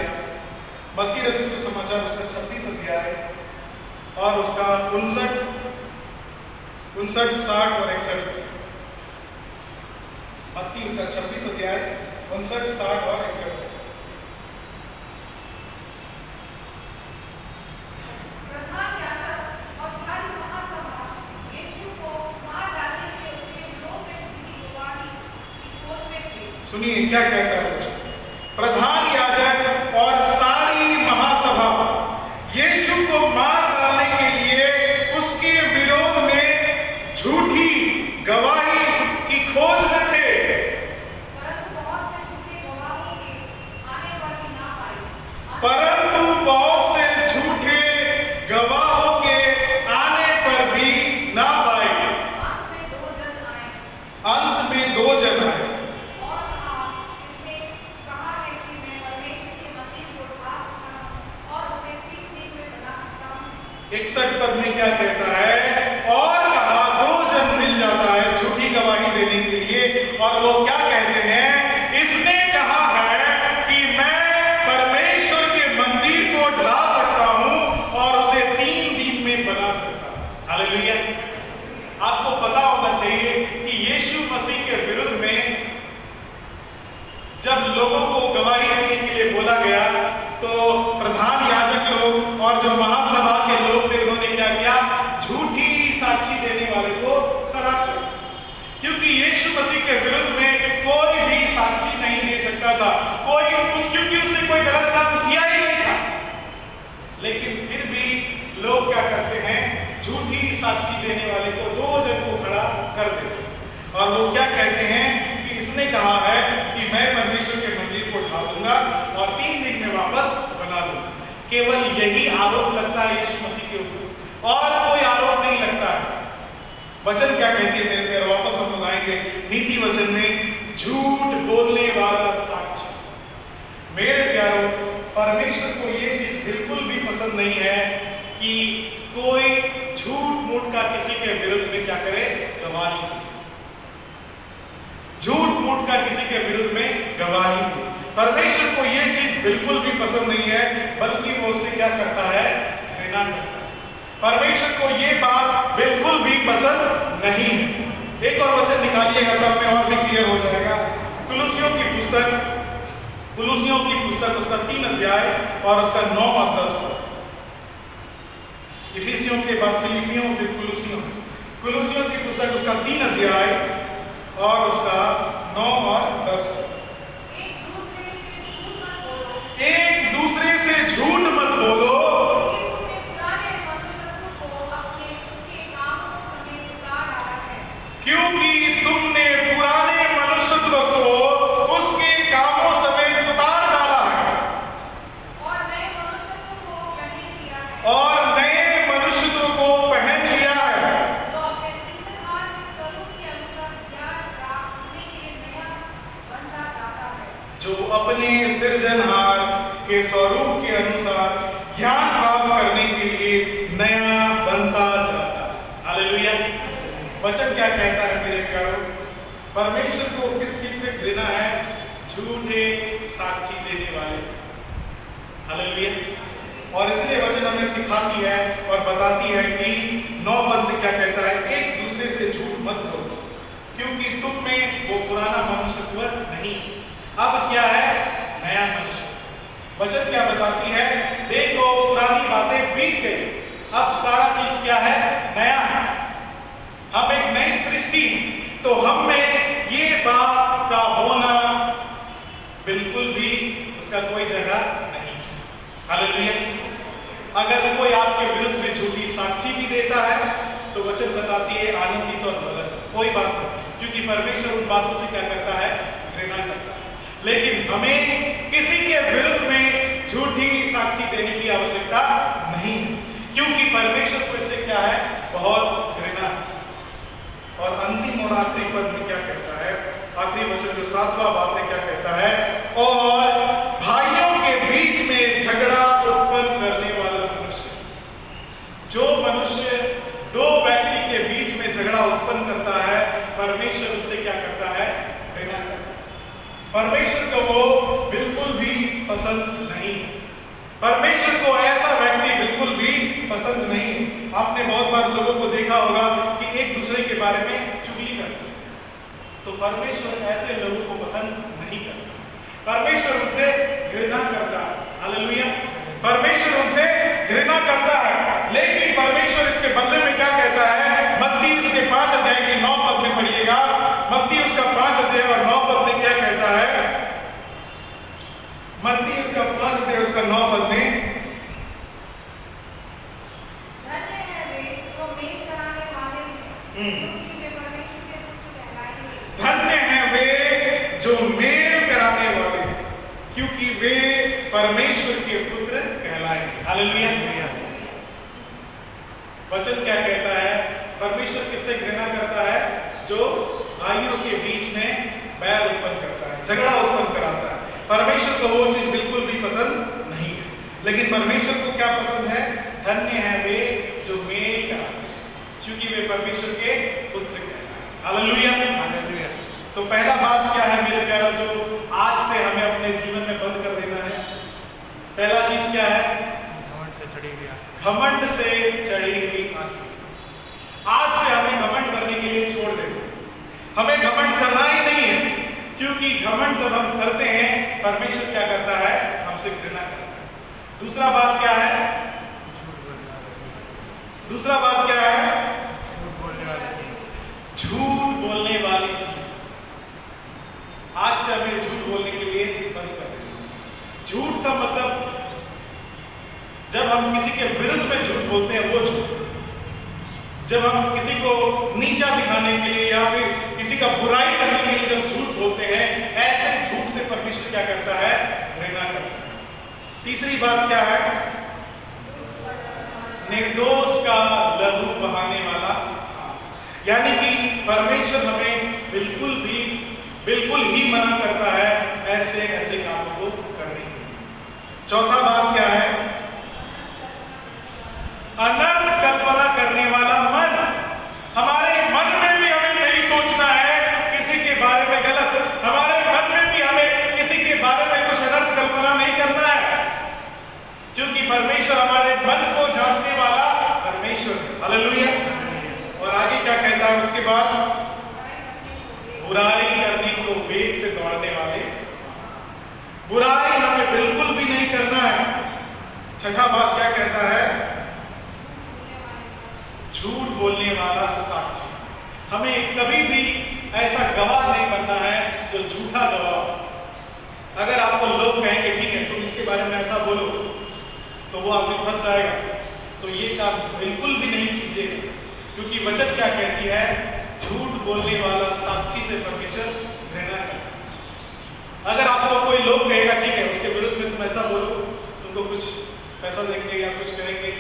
मत्ती रचित सुसमाचार उसका 26 अध्याय और उसका 59, 60 और 61। मत्ती उसका 26 अध्याय 59, 60 और 61। प्रधान याजक और सारी महासभा यीशु को मार डालने के लिए उसके विरोध में झूठी गवाही की खोज में थे। सुनिए क्या कहता है, प्रधान याजक और सारी महासभा यीशु को मार डालने के लिए उसके विरोध में झूठी गवाही की खोज में थे, परंतु बहुत से झूठे गवाहों के आने पर भी ना पाए। परंतु बहुत से झूठे गवाहों के आने पर भी ना पाए। अंत में दो जन आए अंत में 2 जन आए और इसने कहा है कि मैं परमेश्वर के मंदिर को ढा सकता हूँ और उसे 3 दिन में बना सकता हूँ। 61 पद में क्या कहता है, और कहा 2 जन मिल जाता है झूठी गवाही देने के लिए, और वो क्या कहते हैं, इसने कहा है कि मैं परमेश्वर के मंदिर को ढा सकता हूं और उसे 3 दिन में बना सकता हूं। हालेलुया। आपको पता होना चाहिए कि यीशु मसीह के विरुद्ध में जब लोगों को गवाही देने के लिए बोला गया, तो प्रधान याजक लोग और जो महासभा के लोग थे, उन्होंने क्या किया, झूठी साक्षी देने वाले को खड़ा किया, क्योंकि यीशु मसीह के विरुद्ध में कोई भी साक्षी नहीं दे सकता था, क्योंकि उसने कोई गलत काम किया ही नहीं था। लेकिन फिर भी लोग क्या करते हैं, झूठी साक्षी देने वाले को 2 जन को खड़ा कर देते हैं, और लोग क्या कहते हैं कि इसने कहा है कि मैं परमेश्वर के मंदिर को ढा दूंगा और 3 दिन में वापस बना दूंगा। केवल यही आरोप लगता है यीशु मसीह के ऊपर, और कोई आरोप नहीं लगता है। वचन क्या कहती है मेरे प्यारे, वापस हम लोग आएंगे नीति वचन में, झूठ बोलने वाला साक्षी। मेरे प्यारों, परमेश्वर को ये चीज बिल्कुल भी पसंद नहीं है कि कोई झूठ मूठ का किसी के विरुद्ध में क्या करे, गवाही। झूठ मूठ का किसी के विरुद्ध में गवाही दे। परमेश्वर को ये चीज बिल्कुल भी पसंद नहीं है, बल्कि वो उससे क्या करता है, घृणा करता है। परमेश्वर को ये बात बिल्कुल भी पसंद नहीं है। एक और वचन निकालिएगा तो हमें और भी क्लियर हो जाएगा। कुलुसियों की पुस्तक उसका 3 अध्याय और उसका 9 और 10 पद। इफिसियों के बाद फिलिपियों, फिर कुलुसियों की पुस्तक उसका 3 अध्याय और उसका 9 और 10 पद। एक दूसरे से झूठ मत बोलो, एक दूसरे से झूठ मत बोलो, क्योंकि तुमने पुराने मनुष्यत्व को उसके कामों समेत उतार डाला है और नए मनुष्यत्व को पहन लिया है जो अपने सृजनहार के स्वरूप के अनुसार ज्ञान प्राप्त करने के लिए नया बनता जाता है। जो अपने सृजनहार के स्वरूप के अनुसार ज्ञान प्राप्त करने के लिए नया बनता जाता है। हालेलुया। वचन क्या कहता है मेरे प्यारों, परमेश्वर को किस चीज से घृणा है, झूठे साक्षी देने वाले से। हालेलुया। और इसलिए वचन हमें सिखाती है और बताती है कि 9 पद में क्या कहता है, एक दूसरे से झूठ मत बोलो, क्योंकि तुम में वो पुराना मनुष्यत्व नहीं, अब क्या है, नया मनुष्य। वचन क्या बताती है? देखो पुरानी बातें बीत गई, अब सारा चीज क्या है? नया है। हम एक नई सृष्टि, तो हम में ये बात का होना बिल्कुल भी उसका कोई जगह नहीं। हालेलुया। अगर कोई आपके विरुद्ध में झूठी साक्षी भी देता है तो वचन बताती है आनंदित और बदल, कोई बात नहीं, क्योंकि परमेश्वर उन बातों से क्या करता है? घृणा करता है। लेकिन हमें किसी के विरुद्ध में झूठी साक्षी देने की आवश्यकता नहीं, क्योंकि परमेश्वर को इससे क्या है? बहुत घृणा। और अंतिम और आखिरी पद में क्या कहता है? आखिरी वचन जो 7वां बात है क्या कहता है? और भाइयों के बीच में झगड़ा उत्पन्न करने वाला मनुष्य, जो मनुष्य दो व्यक्ति के बीच में झगड़ा उत्पन्न करता है, परमेश्वर उससे क्या करता है? घृणा करता है। परमेश्वर को वो बिल्कुल भी पसंद नहीं। परमेश्वर को ऐसा व्यक्ति बिल्कुल भी पसंद नहीं। आपने बहुत बार लोगों को देखा होगा कि एक दूसरे के बारे में चुगली करते हैं, तो परमेश्वर ऐसे लोगों को पसंद नहीं करता। परमेश्वर उनसे घृणा करता है। हालेलुया। परमेश्वर उनसे घृणा करता है, लेकिन परमेश्वर इसके बदले में क्या कहता है? मत्ती उसके 5 अध्याय के 9 पद में पढ़िएगा। मत्ती उसका 5 अध्याय और 9 पद में क्या कहता है? मत्ती उसका 5 अध्याय उसका 9 पद में, धन्य है वे जो मेल कराने वाले हैं, क्योंकि वे परमेश्वर के पुत्र कहलाएंगे। धन्य है वे जो मेल कराने वाले हैं, क्योंकि वे परमेश्वर के पुत्र कहलाएंगे। हालेलुया। वचन क्या कहता है? परमेश्वर किससे घृणा करता है? जो भाइयों के बीच में बैर उत्पन्न करता है, झगड़ा उत्पन्न कराता है। परमेश्वर को वो चीज बिल्कुल भी पसंद नहीं है, लेकिन परमेश्वर को क्या पसंद है? धन्य है वे जो मेल कराते हैं, क्योंकि वे परमेश्वर के पुत्र कहलाएंगे। हालेलुया। हालेलुया। तो पहला बात क्या है मेरे प्यारा, जो आज से हमें अपने जीवन में बंद कर देना है? पहला चीज क्या है? घमंड से चढ़ी हुई आंखें। घमंड से चढ़ी हुई आंखें। आज से हमें घमंड करने के लिए छोड़ देना। हमें घमंड करना ही नहीं है, क्योंकि घमंड जब हम करते हैं परमेश्वर क्या करता है? हमसे घृणा करता है। दूसरा बात क्या है? दूसरा बात क्या है? झूठ बोलने वाली चीज। झूठ बोलने वाली चीज। आज से हमें झूठ बोलने के लिए बंद कर देना। झूठ का मतलब जब हम किसी के विरुद्ध में झूठ बोलते हैं वो झूठ, जब हम किसी को नीचा दिखाने के लिए या फिर किसी का बुराई करने के लिए जब झूठ बोलते हैं, ऐसे झूठ से परमेश्वर क्या करता है? घृणा करता है। तीसरी बात क्या है? निर्दोष का लहू बहाने वाला। यानी कि परमेश्वर हमें बिल्कुल ही मना करता है ऐसे कामों को करने के लिए। चौथा बात क्या है? अनर्थ कल्पना करने वाला मन। हमारे मन में भी हमें नहीं सोचना है किसी के बारे में गलत, हमारे मन में भी हमें किसी के बारे में कुछ अनर्थ कल्पना नहीं करना है, क्योंकि परमेश्वर हमारे मन को जांचने वाला परमेश्वर है। हालेलुया। और आगे क्या कहता है उसके बाद? बुराई करने को वेग से दौड़ने वाले। बुराई हमें बिल्कुल भी नहीं करना है। छठा बात क्या कहता है? झूठ बोलने वाला साक्षी। हमें कभी भी ऐसा गवाह नहीं बनना है जो झूठा गवाह। अगर आपको लोग कहेंगे ठीक है तुम इसके बारे में ऐसा बोलो, तो वो आपके फंस जाएगा। तो ये काम बिल्कुल भी नहीं कीजिए, क्योंकि वचन क्या कहती है? झूठ बोलने वाला साक्षी से परमेश्वर घृणा करता है। अगर आपको कोई लोग कहेगा ठीक है उसके विरुद्ध में तुम ऐसा बोलो, तुमको कुछ पैसा देंगे या कुछ करेंगे,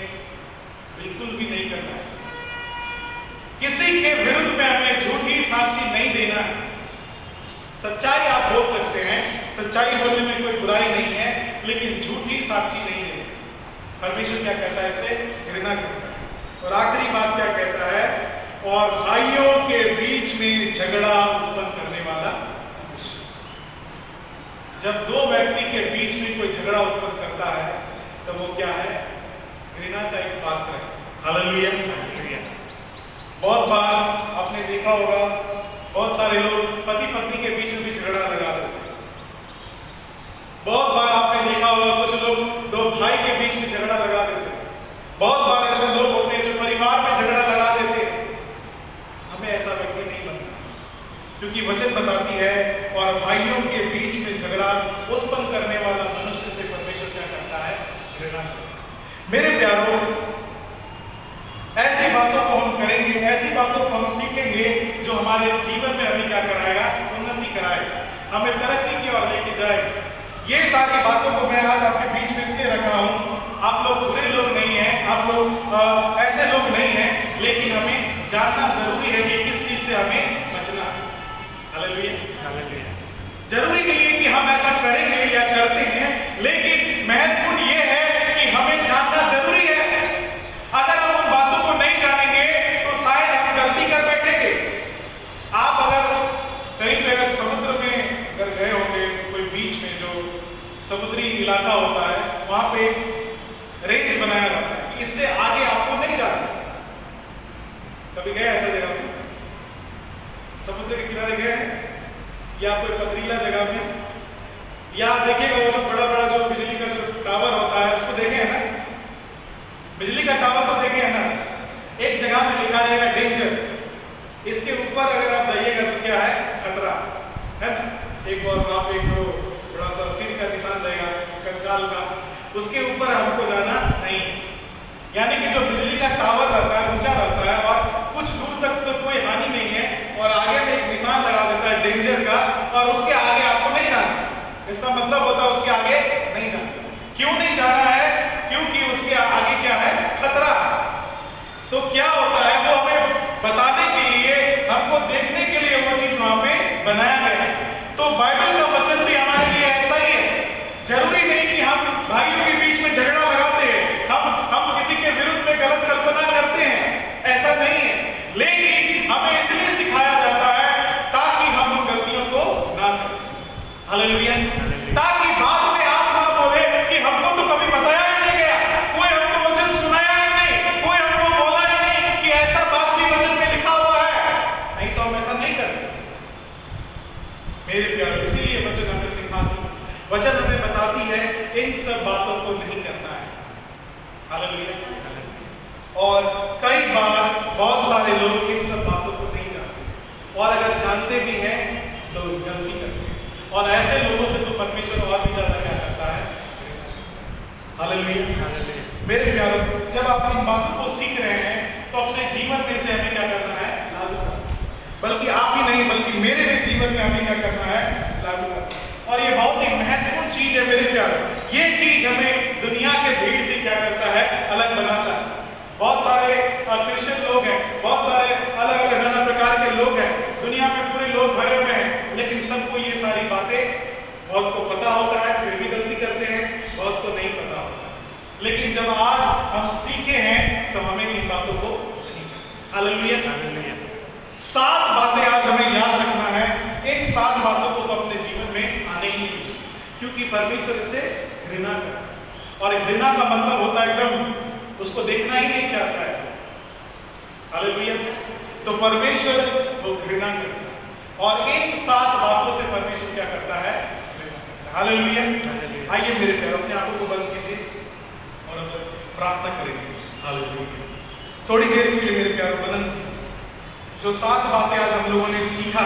बिल्कुल भी नहीं करना है। किसी के विरुद्ध में हमें झूठी साक्षी नहीं देना है। सच्चाई आप बोल सकते हैं, सच्चाई बोलने में कोई बुराई नहीं है, लेकिन झूठी साक्षी नहीं देनी। परमेश्वर क्या कहता है? इससे घृणा करता है। और आखिरी बात क्या कहता है? और भाइयों के बीच में झगड़ा उत्पन्न करने वाला। जब दो व्यक्ति के बीच में कोई झगड़ा उत्पन्न करता है तो वो क्या है? घृणा का एक पात्र है। हालेलुया। बहुत बार आपने देखा होगा, बहुत सारे लोग पति पत्नी के बीच में भी झगड़ा लगा देते हैं। बहुत बार आपने देखा होगा कुछ में झगड़ा लगा देते हैं। बहुत बार ऐसे लोग होते हैं जो परिवार में झगड़ा लगा देते हैं। हमें ऐसा व्यक्ति नहीं बनना, क्योंकि वचन बताती है और भाइयों के बीच में झगड़ा उत्पन्न करने वाला मनुष्य से परमेश्वर क्या करता है? घृणा करता है। मेरे प्यारों, ऐसी बातों को हम करेंगे, ऐसी बातों को हम सीखेंगे जो हमारे जीवन में हमें क्या कराएगा? उन्नति कराएगा, हमें तरक्की की ओर लेके जाएगा। ये सारी बातों को मैं आज आपके बीच में इसलिए रखा हूं, आप लोग बुरे लोग नहीं हैं, आप लोग ऐसे लोग नहीं हैं, लेकिन हमें जानना जरूरी है कि किस चीज से हमें बचना है। हालेलुया। जरूरी नहीं है कि हम ऐसा करेंगे या करते हैं, लेकिन महत्वपूर्ण ये है कि हमें जानना जरूरी है। अगर हम उन बातों को नहीं जानेंगे तो शायद हम गलती कर बैठेंगे। आप अगर कहीं पे अगर समुद्र में अगर गए होंगे, कोई बीच में जो समुद्री इलाका होता है, वहां पे रेंज बनाया जाता है, इससे आगे आपको नहीं जाना। कभी गए ऐसा जगह पे? समुद्र के किनारे गए या कोई पथरीला जगह में? या आप देखिएगा वो जो बड़ा बड़ा जो बिजली का जो टावर होता है, उसको देखे हैं ना? बिजली का टावर तो देखे हैं ना? एक जगह में लिखा रहेगा डेंजर। इसके ऊपर अगर आप जाइएगा तो क्या है? खतरा है ना? एक और वहां पे एक बड़ा सा सिर का निशान रहेगा, कंकाल का, उसके ऊपर हमको जाना नहीं। यानी कि जो बिजली का टावर रहता है, ऊंचा रहता है और कुछ दूर तक तो कोई हानि नहीं है, और आगे में एक निशान लगा देता है डेंजर का, और उसके आगे आपको नहीं जाना। इसका मतलब होता है उसके आगे नहीं जाना। क्यों नहीं जाना है? क्योंकि उसके आगे क्या है? खतरा। तो क्या होता है, वो हमें बताने के लिए, हमको देखने के लिए वो चीज वहां पे बनाया गया है। तो बाइबल का वचन भी हमारे लिए ऐसा ही है। जरूरी नहीं कि हम भाइयों के बीच में झगड़ा लगाते हैं, हम किसी के विरुद्ध में गलत कल्पना करते हैं, ऐसा नहीं है। लेकिन हमें इसलिए सिखाया जाता है ताकि हम उन गलतियों को ना करें। हालेलुया। ताकि बाद में आप ना बोले कि हमको तो कभी बताया ही नहीं गया, कोई हमको वचन सुनाया ही नहीं, कोई हमको बोला ही नहीं कि ऐसा बात भी वचन में लिखा हुआ है। नहीं तो हम ऐसा नहीं करते मेरे प्यारे। इसीलिए वचन हमें सिखाती है, वचन हमें बताती है इन सब बातों को नहीं करना है। हालेलुया। और कई बार बहुत सारे लोग इन सब बातों को नहीं जानते, और अगर जानते भी हैं तो गलती करते हैं, और ऐसे लोगों से तो परमेश्वर और भी ज्यादा क्या करता है? हालेलुया। मेरे प्यारों, जब आप इन बातों को सीख रहे हैं तो अपने जीवन में से हमें क्या करना है? लागू करना। बल्कि आप ही नहीं, बल्कि मेरे भी जीवन में हमें क्या करना है? लागू करना। और ये बहुत ही महत्वपूर्ण चीज है मेरे प्यारों। ये चीज हमें दुनिया के भीड़ से क्या करता है? अलग बनाता है। बहुत सारे क्रिश्चियन लोग हैं, बहुत सारे अलग अलग नाना प्रकार के लोग हैं, दुनिया में पूरे लोग भरे हुए हैं, लेकिन सबको ये सारी बातें, बहुत को पता होता है फिर भी गलती करते हैं, बहुत को नहीं पता होता। लेकिन जब आज हम सीखे हैं तो हमें इन बातों को नहीं करना। हालेलुया। 7 बातें आज हमें याद रखना है। इन 7 बातों को तो अपने जीवन में आने ही नहीं, क्योंकि परमेश्वर इसे घृणा करता है, और घृणा का मतलब होता है एकदम उसको देखना ही नहीं चाहता है। हालेलुया। तो परमेश्वर वो घृणा करता है, और इन 7 बातों से परमेश्वर क्या करता है? हालेलुया। आइए मेरे प्यारे, अपने आंखों को बंद कीजिए और हम प्रार्थना करेंगे। हालेलुया। थोड़ी देर के लिए मेरे प्यारे, बंद। जो 7 बातें आज हम लोगों ने सीखा,